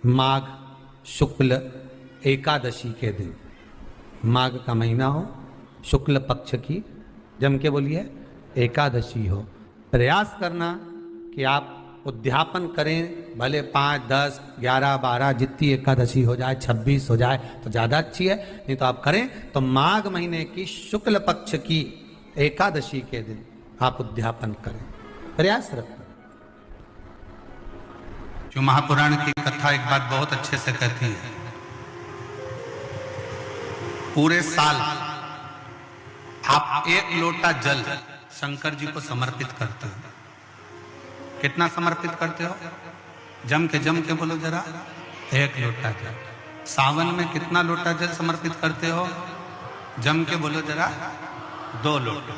माघ शुक्ल एकादशी के दिन, माघ का महीना हो, शुक्ल पक्ष की, जम के बोलिए एकादशी हो, प्रयास करना कि आप उद्यापन करें। भले 5, 10, 11, 12 जितनी एकादशी हो जाए, 26 हो जाए तो ज़्यादा अच्छी है, नहीं तो आप करें तो माघ महीने की शुक्ल पक्ष की एकादशी के दिन आप उद्यापन करें, प्रयास रखें। जो महापुराण की कथा एक बात बहुत अच्छे से कहती है, पूरे साल आप 1 लोटा जल शंकर जी को समर्पित करते हो। कितना समर्पित करते हो? जम के बोलो जरा। 1 लोटा जल। सावन में कितना लोटा जल समर्पित करते हो? जम के बोलो जरा। 2 लोटा।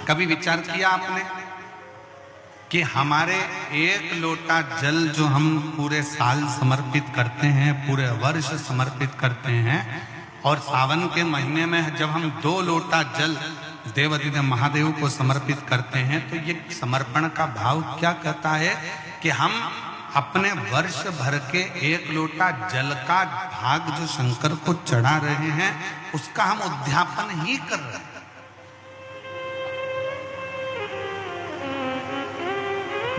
कभी विचार किया आपने कि हमारे 1 लोटा जल जो हम पूरे साल समर्पित करते हैं, पूरे वर्ष समर्पित करते हैं, और सावन के महीने में जब हम 2 लोटा जल देवाधिदेव महादेव को समर्पित करते हैं, तो ये समर्पण का भाव क्या कहता है कि हम अपने वर्ष भर के 1 लोटा जल का भाग जो शंकर को चढ़ा रहे हैं, उसका हम उद्यापन ही कर रहे हैं।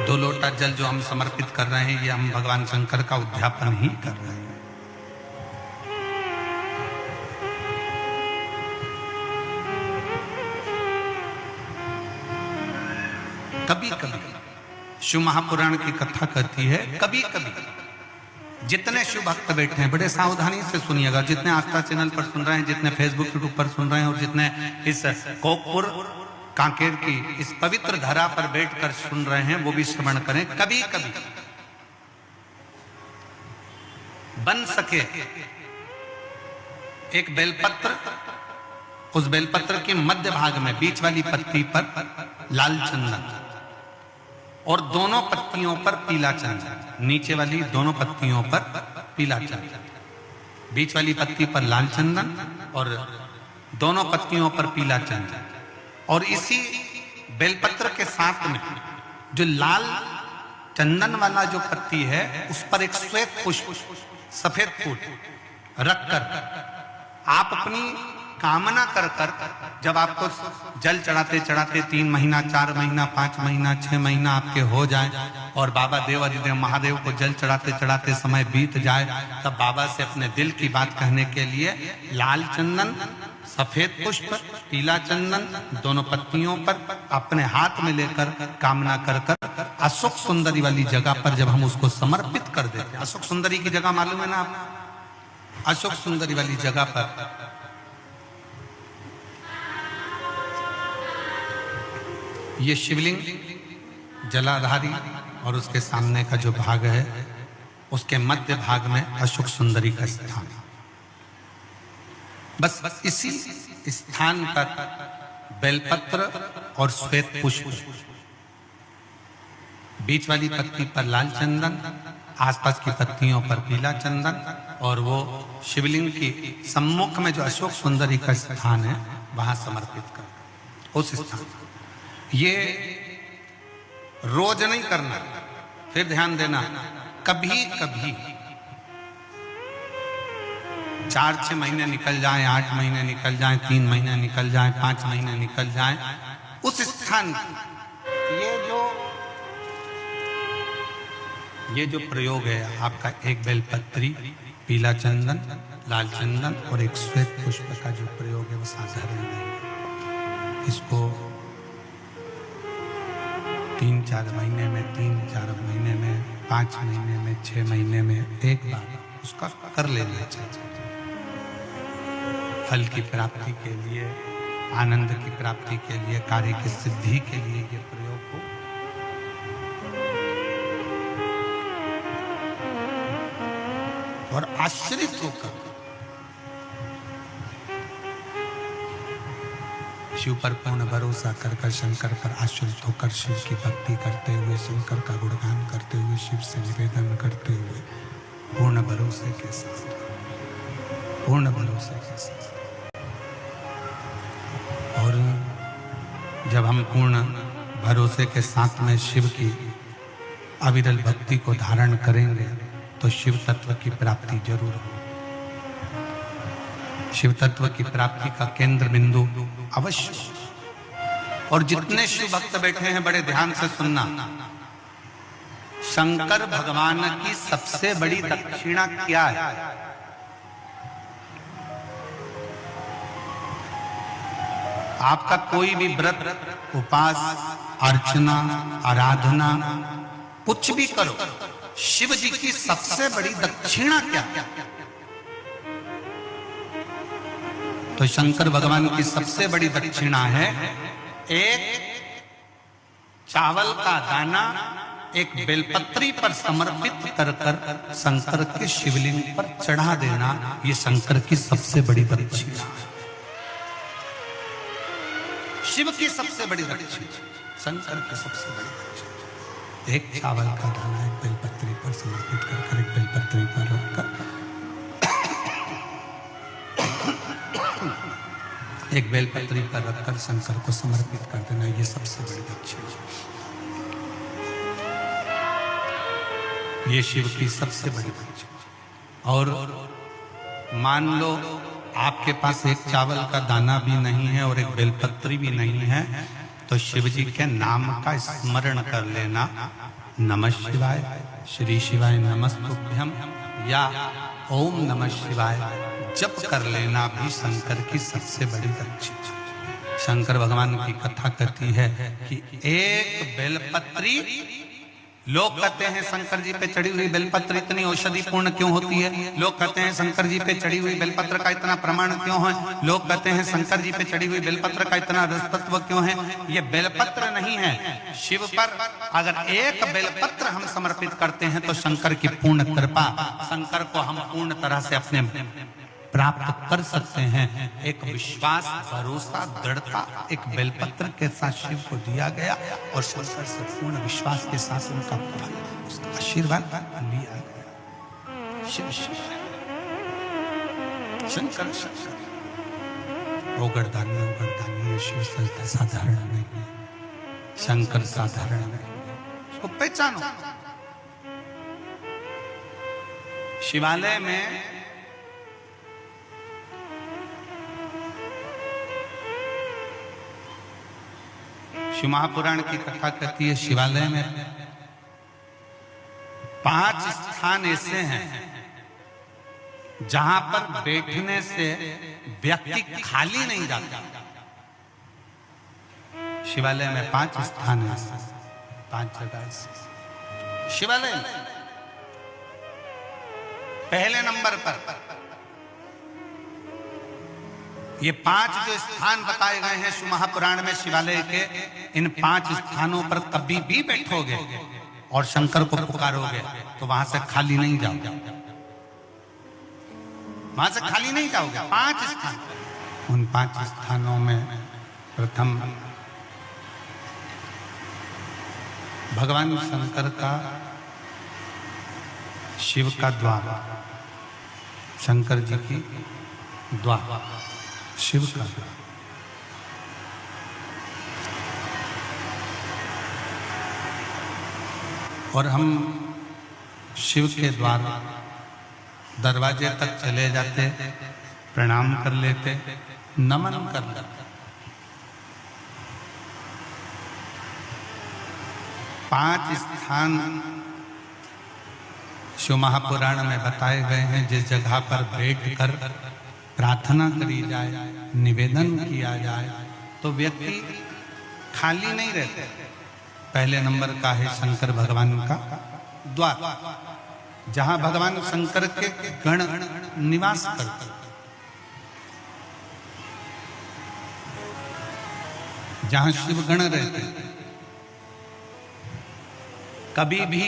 दो लोटा जल जो हम समर्पित कर रहे हैं, ये हम भगवान शंकर का उद्यापन ही कर रहे हैं। कभी कभी शिव महापुराण की कथा कहती है, कभी कभी जितने शिव भक्त बैठे हैं, बड़े सावधानी से सुनिएगा, जितने आस्था चैनल पर सुन रहे हैं, जितने फेसबुक यूट्यूब पर सुन रहे हैं, और जितने इस कोकपुर कांकेर की इस पवित्र धरा पर बैठकर सुन रहे हैं, वो भी श्रवण करें। कभी कभी बन सके एक बेलपत्र, उस बेलपत्र के मध्य भाग में बीच वाली पत्ती पर लाल चंदन और दोनों पत्तियों पर पीला चंदन, नीचे वाली दोनों पत्तियों पर पीला चंदन, बीच वाली पत्ती पर लाल चंदन और दोनों पत्तियों पर पीला चंदन, और इसी बेलपत्र के साथ में जो लाल चंदन वाला जो पत्ती है, उस पर एक श्वेत पुष्प, सफेद फूल रखकर आप अपनी कामना कर कर, जब आपको जल चढ़ाते चढ़ाते 3 महीना, 4 महीना, 5 महीना, 6 महीना आपके हो जाए, और बाबा देवाधिदेव महादेव को जल चढ़ाते चढ़ाते समय बीत जाए, तब बाबा से अपने दिल की बात कहने के लिए लाल चंदन, सफेद पुष्प, पीला चंदन दोनों पत्तियों पर अपने हाथ में लेकर कामना कर कर अशोक सुंदरी वाली जगह पर जब हम उसको समर्पित कर देते हैं, अशोक सुंदरी की जगह मालूम है ना आपको? अशोक सुंदरी वाली जगह पर ये शिवलिंग जलाधारी और उसके सामने का जो भाग है, उसके मध्य भाग में अशोक सुंदरी का स्थान। बस इसी स्थान पर बेलपत्र और श्वेत पुष्प, बीच वाली पत्ती पर लाल चंदन, आसपास की पत्तियों पर पीला चंदन, और वो शिवलिंग की सम्मुख में जो अशोक सुंदरी का स्थान है, वहां समर्पित कर। उस स्थान ये रोज नहीं करना, फिर ध्यान देना, कभी कभी 4-6 महीने निकल जाएं, 8 महीने निकल जाएं, 3 महीने निकल जाएं, 5 महीने निकल जाएं, उस स्थान ये जो प्रयोग है आपका, एक बेलपत्री, पीला चंदन, लाल चंदन और एक श्वेत पुष्प का जो प्रयोग है, वो साधारण नहीं है। इसको 3-4 महीने में, 3-4 महीने में, 5 महीने में, 6 महीने में एक बार उसका कर लेना चाहिए। फल की प्राप्ति के लिए, आनंद की प्राप्ति के लिए, कार्य की सिद्धि के लिए ये प्रयोग हो। और आश्रित होकर शिव पर पूर्ण भरोसा कर कर, शंकर पर आश्रित होकर शिव की भक्ति करते हुए, शंकर का गुणगान करते हुए, शिव से निवेदन करते हुए, पूर्ण भरोसे के साथ, पूर्ण भरोसे के साथ। और जब हम पूर्ण भरोसे के साथ में शिव की अविरल भक्ति को धारण करेंगे तो शिव तत्व की प्राप्ति जरूर हो। शिव तत्व की प्राप्ति का केंद्र बिंदु अवश्य। और जितने शिव भक्त बैठे हैं बड़े ध्यान से सुनना, शंकर भगवान की सबसे बड़ी दक्षिणा क्या है? आपका कोई भी व्रत, उपास, अर्चना, आराधना कुछ भी करो, शिव जी की सबसे बड़ी दक्षिणा क्या है? तो शंकर भगवान की सबसे बड़ी दक्षिणा है एक चावल का दाना एक बेलपत्री पर समर्पित कर कर शंकर के शिवलिंग पर चढ़ा देना। ये शंकर की सबसे बड़ी दक्षिणा है। शिव की सबसे बड़ी दक्षिणा, शंकर की सबसे बड़ी दक्षिणा एक चावल का दाना एक बेलपत्री पर समर्पित कर कर, एक बेलपत्री पर रखकर एक बेलपत्री पर रखकर शंकर को समर्पित कर देना, ये सबसे बड़ी दक्षिणा। ये शिव की सबसे बड़ी दक्षिणा। और मान लो आपके पास एक चावल का दाना भी नहीं है और एक बेलपत्री भी नहीं है, तो शिव जी के नाम का स्मरण कर लेना, नमः शिवाय, श्री शिवाय नमस्तुभ्यम या ओम नमः शिवाय जप कर लेना भी शंकर की सबसे बड़ी दक्षिणा। शंकर भगवान की कथा कहती है कि एक बेलपत्री, लोग कहते हैं शंकर जी पे चढ़ी हुई बेलपत्र इतनी औषधि पूर्ण क्यों होती है? लोग कहते हैं शंकर जी पे चढ़ी हुई बेलपत्र का इतना प्रमाण क्यों है? लोग कहते हैं शंकर जी पे चढ़ी हुई बेलपत्र का इतना रसतत्व क्यों है? ये बेलपत्र नहीं है, शिव पर अगर एक बेलपत्र हम समर्पित करते हैं तो शंकर की पूर्ण कृपा, शंकर को हम पूर्ण तरह से अपने प्राप्त कर सकते हैं। एक विश्वास, भरोसा, दृढ़ता एक बेलपत्र के साथ शिव को दिया गया और शंकर से पूर्ण विश्वास के साथ उनका फल, उसका आशीर्वाद लिया गया। शिव शिव शंकर शंकर ओगरदानी शिव साधारण नहीं है, शंकर साधारण नहीं है, उसको पहचानो। शिवालय में शिव महापुराण की कथा कहती है, शिवालय में 5 स्थान ऐसे हैं जहां पर बैठने से व्यक्ति खाली नहीं जाता। शिवालय में 5 स्थान ऐसे, 5 जगह ऐसे शिवालय में। पहले नंबर पर ये 5 जो स्थान बताए गए हैं शिव महापुराण में शिवालय के, इन 5 स्थानों पर कभी भी बैठोगे और शंकर को पुकारोगे तो वहां से खाली नहीं जाओगे, वहां से खाली नहीं जाओगे। 5 स्थान, उन 5 स्थानों में प्रथम भगवान शंकर का, शिव का द्वार, शंकर जी की द्वार, शिव का और हम शिव के द्वार दरवाजे तक चले जाते, प्रणाम कर लेते, नमन कर लेते। 5 स्थान शिव महापुराण में बताए गए हैं जिस जगह पर बैठकर प्रार्थना करी जाए, निवेदन किया जाए तो व्यक्ति खाली नहीं रहते। पहले नंबर का है शंकर भगवान का द्वार, जहां भगवान शंकर के गण निवास करते, जहां शिव गण रहते। कभी भी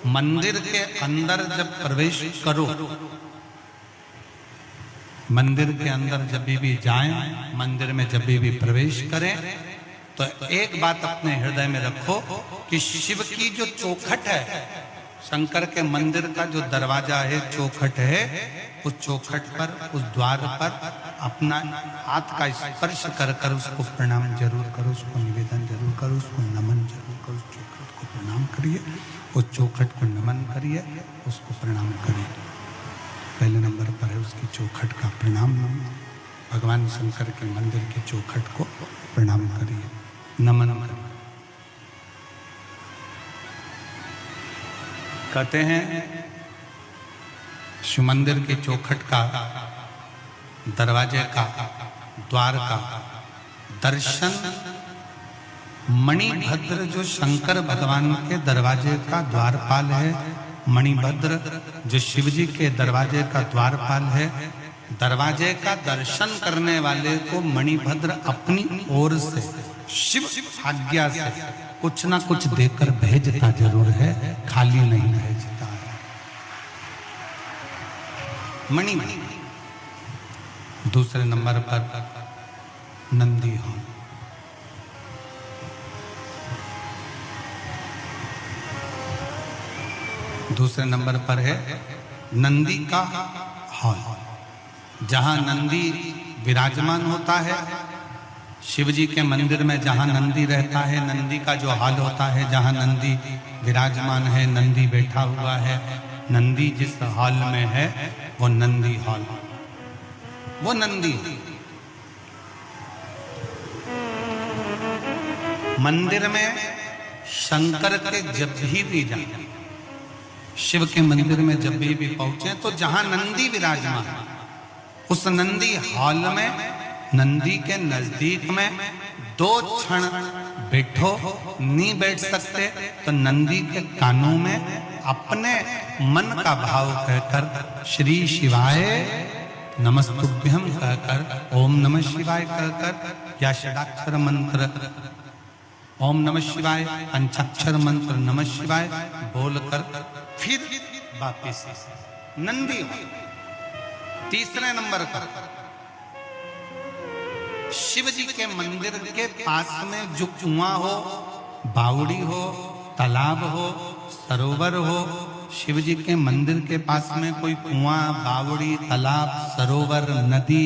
मंदिर के अंदर जब प्रवेश करो, मंदिर के अंदर जब भी जाएं, मंदिर में जब भी प्रवेश करें तो एक बात अपने हृदय में रखो कि शिव की जो चौखट है, शंकर के मंदिर का जो दरवाजा है, चौखट है, उस चौखट पर, उस द्वार पर अपना हाथ का स्पर्श कर कर उसको प्रणाम जरूर करो, उसको निवेदन जरूर करो, उसको नमन जरूर करो, उस चौखट को प्रणाम करिए, उस चौखट को नमन करिए, उसको प्रणाम करिए। पहले नंबर पर है उसकी चौखट का प्रणाम। भगवान शंकर के मंदिर के चौखट को प्रणाम करिए, नमन करिए। कहते हैं शिव मंदिर के चौखट का, दरवाजे का, द्वार का दर्शन मणिभद्र, जो शंकर भगवान के दरवाजे का द्वारपाल है, मणिभद्र जो शिव जी के दरवाजे का द्वारपाल है, दरवाजे का दर्शन करने वाले को मणिभद्र अपनी ओर से शिव आज्ञा से कुछ ना कुछ देकर भेजता जरूर है, खाली नहीं भेजता है। मणि। दूसरे नंबर पर नंदी हॉल। दूसरे नंबर पर है नंदी का हॉल, जहां नंदी विराजमान होता है। शिव जी के मंदिर में जहां नंदी रहता है, नंदी का जो हॉल होता है, जहां नंदी विराजमान है, नंदी बैठा हुआ है, नंदी जिस हॉल में है वो नंदी हॉल, वो नंदी। मंदिर में शंकर के जब भी जाए, शिव के मंदिर में जब भी पहुंचे तो जहां नंदी विराजमान, उस नंदी हॉल में, नंदी के नजदीक में 2 क्षण बैठो। नहीं बैठ सकते तो नंदी के कानों में अपने मन का भाव कहकर श्री शिवाय नमस्तुभ्यम कहकर, ओम नमः शिवाय कहकर, या षडाक्षर मंत्र ओम नमः शिवाय, पंचाक्षर मंत्र नमः शिवाय बोलकर फिर वापिस नंदी। तीसरे नंबर पर शिव जी के मंदिर के पास में जो कुआं हो, बावड़ी हो, तालाब हो, सरोवर हो, शिव जी के मंदिर के पास में कोई कुआं, बावड़ी, तालाब, सरोवर, नदी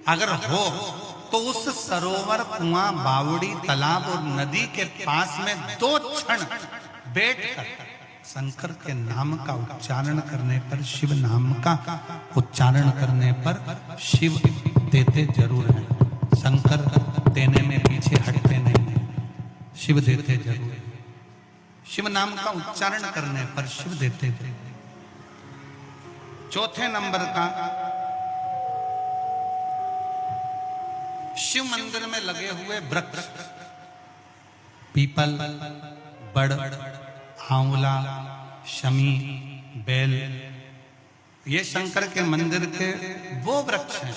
अगर हो तो उस सरोवर, कुआं, बावड़ी, तालाब और नदी के पास में 2 क्षण बैठकर शंकर के नाम का उच्चारण करने पर, शिव नाम का उच्चारण करने पर शिव देते जरूर हैं। शंकर देने में पीछे हटते नहीं हैं, शिव देते जरूर हैं। शिव नाम का उच्चारण करने पर शिव देते थे। चौथे नंबर का, शिव मंदिर में लगे हुए वृक्ष, पीपल, बड़, आंवला, शमी, बेल, ये शंकर के मंदिर के वो वृक्ष हैं।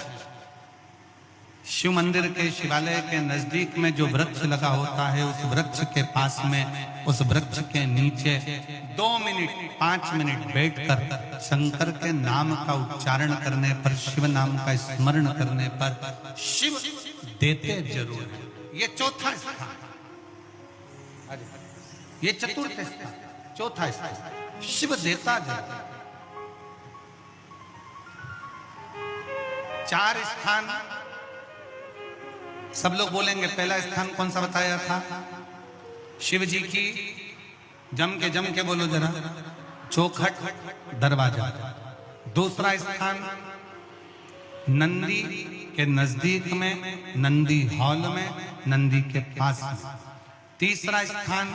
शिव मंदिर के, शिवालय के नजदीक में जो वृक्ष लगा होता है, उस वृक्ष के पास में, उस वृक्ष के नीचे 2 मिनट 5 मिनट बैठकर शंकर के नाम का उच्चारण करने पर, शिव नाम का स्मरण करने पर शिव देते जरूर है। ये चौथा स्थान, ये चतुर्थ स्थान, चौथा स्थान शिव देता जाता। 4 स्थान सब लोग बोलेंगे। पहला स्थान कौन सा बताया था? शिव जी की, जम के बोलो जरा, चौखट, दरवाजा। दूसरा स्थान नंदी के नजदीक में, नंदी हॉल में, नंदी के पास में। तीसरा स्थान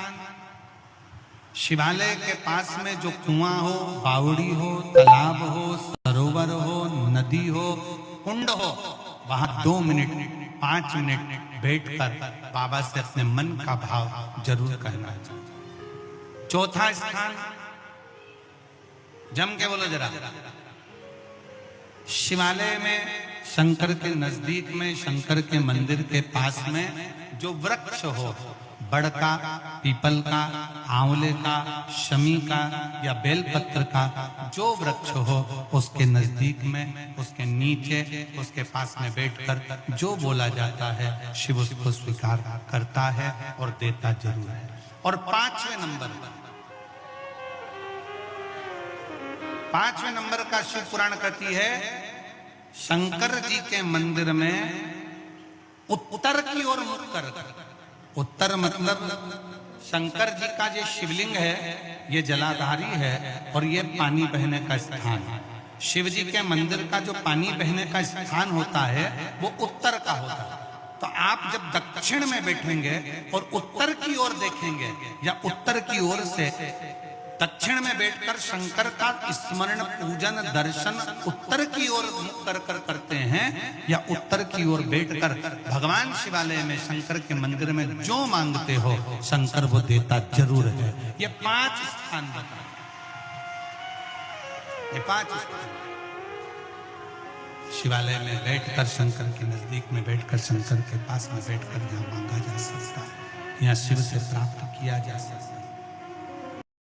शिवालय के पास में जो कुआं हो, बावड़ी हो, तालाब हो, सरोवर हो, नदी हो, कुंड हो, वहां 2 मिनट 5 मिनट बैठकर बाबा से अपने मन का भाव जरूर कहना चाहिए। चौथा स्थान, जम के बोलो जरा, शिवालय में, शंकर के नजदीक में, शंकर के मंदिर के पास में जो वृक्ष हो, बड़ का, पीपल का, आंवले का, शमी का या बेलपत्र का जो वृक्ष हो, उसके नजदीक में, उसके नीचे, उसके पास में बैठकर जो बोला जाता है, शिव उसको स्वीकार करता है और देता जरूर है। और 5वें नंबर का शिव पुराण कहती है, शंकर जी के मंदिर में उत्तर की ओर मुख कर, उत्तर मतलब शंकर जी का जो शिवलिंग है ये जलाधारी है और ये पानी बहने का स्थान है। शिव जी के मंदिर का जो पानी बहने का स्थान होता है वो उत्तर का होता है। तो आप जब दक्षिण में बैठेंगे और उत्तर की ओर देखेंगे या उत्तर की ओर से दक्षिण में बैठकर शंकर का स्मरण पूजन दर्शन उत्तर की ओर मुख कर करते हैं या उत्तर की ओर बैठकर भगवान शिवालय में शंकर के मंदिर में जो मांगते हो शंकर वो देता जरूर है। ये 5 स्थान बताए, ये 5 स्थान शिवालय में बैठकर शंकर के नजदीक में बैठकर शंकर के पास में बैठकर यहाँ मांगा जा सकता है, यहाँ शिव से प्राप्त किया जा सकता है।